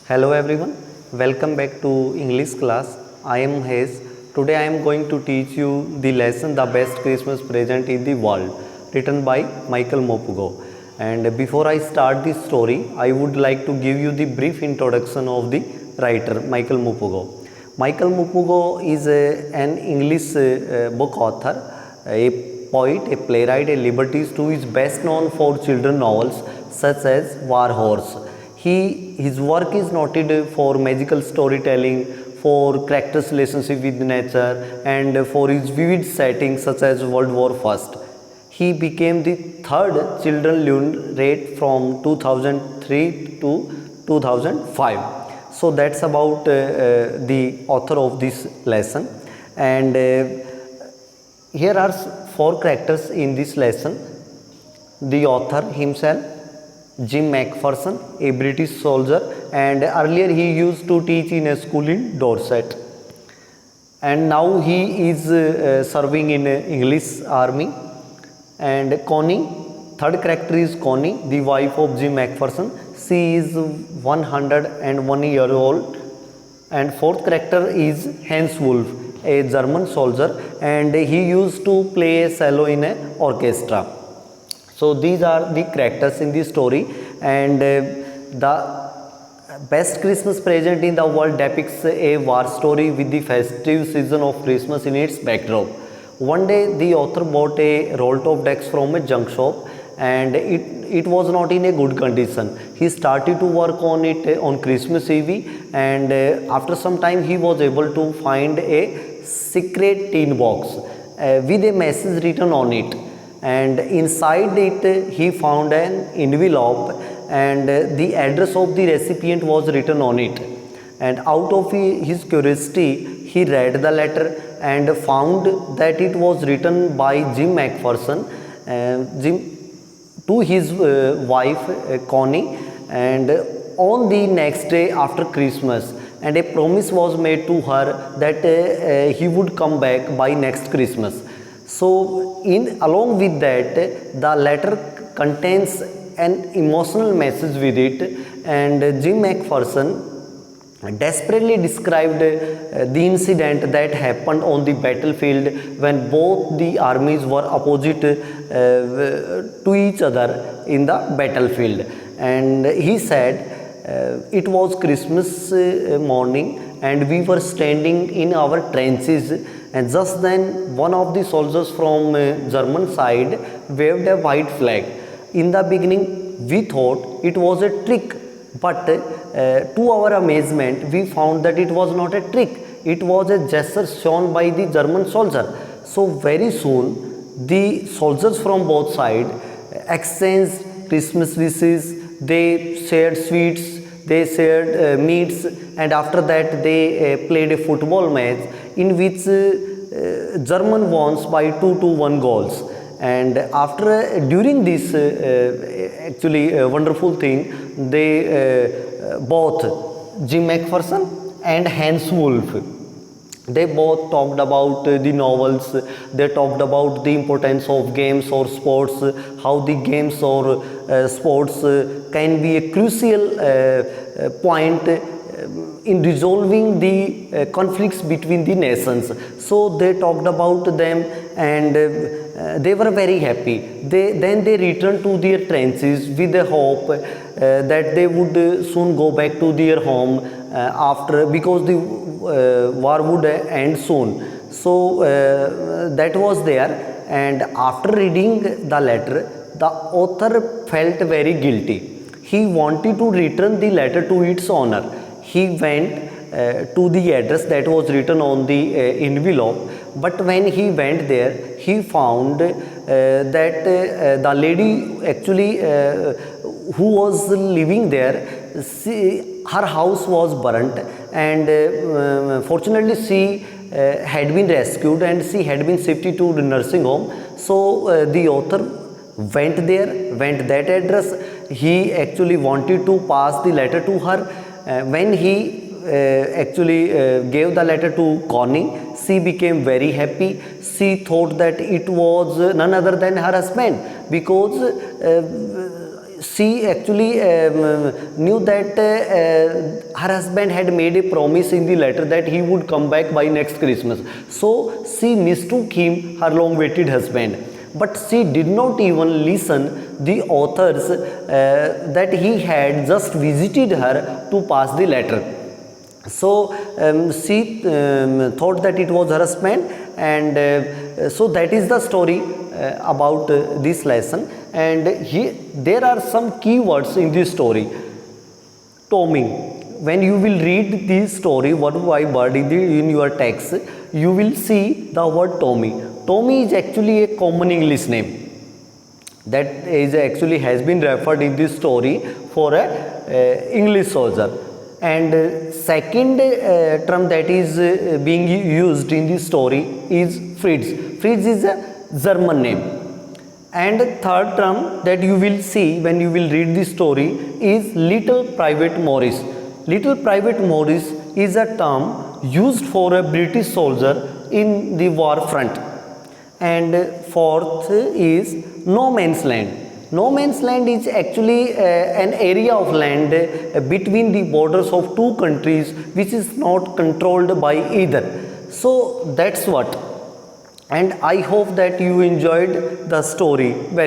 Hello everyone, welcome back to English class. I am Hayes. Today I am going to teach you the lesson The Best Christmas Present in the World, written by Michael Mopugo. And before I start this story, I would like to give you the brief introduction of the writer Michael Mopugo. Michael Mopugo is an English book author, a poet, a playwright, a librettist who is best known for children novels such as War Horse. His work is noted for magical storytelling, for characters' relationship with nature, and for his vivid settings such as World War I. He became the third children laureate from 2003 to 2005. So that's about the author of this lesson. And here are four characters in this lesson. The author himself, Jim McPherson, a British soldier, and earlier he used to teach in a school in Dorset, and now he is serving in English army. And Connie, third character is Connie, the wife of Jim McPherson. She is 101 years old. And fourth character is Hans Wolf, a German soldier, and he used to play a cello in an orchestra. So these are the characters in the story, and the best Christmas present in the world depicts a war story with the festive season of Christmas in its backdrop. One day the author bought a roll-top desk from a junk shop, and it was not in a good condition. He started to work on it on Christmas Eve, and after some time he was able to find a secret tin box with a message written on it, and inside it he found an envelope, and the address of the recipient was written on it. And out of his curiosity he read the letter and found that it was written by Jim McPherson to his wife Connie, and on the next day after Christmas, and a promise was made to her that he would come back by next Christmas. So along with that, the letter contains an emotional message with it, and Jim McPherson desperately described the incident that happened on the battlefield when both the armies were opposite to each other in the battlefield. And he said, it was Christmas morning, and we were standing in our trenches, and just then one of the soldiers from German side waved a white flag. In the beginning we thought it was a trick, but to our amazement we found that it was not a trick. It was a gesture shown by the German soldier. So very soon the soldiers from both sides exchanged Christmas wishes, they shared sweets, they shared meats, and after that they played a football match in which German won by 2-1 goals. And after during this wonderful thing, they both Jim McPherson and Hans Wolf, they both talked about the novels, they talked about the importance of games or sports, how the games or sports can be a crucial point in resolving the conflicts between the nations. So they talked about them, and they were very happy. Then they returned to their trenches with the hope that they would soon go back to their home after, because the war would end soon. So that was there, and after reading the letter, the author felt very guilty. He wanted to return the letter to its owner. He went to the address that was written on the envelope, but when he went there he found that the lady actually who was living there, her house was burnt, and fortunately she had been rescued and she had been shifted to the nursing home. So the author went that address. He actually wanted to pass the letter to her. When he gave the letter to Connie, she became very happy. She thought that it was none other than her husband, because she actually knew that her husband had made a promise in the letter that he would come back by next Christmas. So she mistook him, her long awaited husband. But she did not even listen the authors that he had just visited her to pass the letter. So she thought that it was her husband, and so that is the story about this lesson. And there are some key words in this story. Tommy. When you will read this story word by word in your text, you will see the word Tommy. Tommy is actually a common English name that is actually has been referred in this story for a English soldier. And second term that is being used in this story is Fritz. Fritz is a German name. And third term that you will see when you will read this story is Little Private Maurice. Little Private Maurice is a term used for a British soldier in the war front. And fourth is No Man's Land. No Man's Land is actually an area of land between the borders of two countries which is not controlled by either. So that's what. And I hope that you enjoyed the story very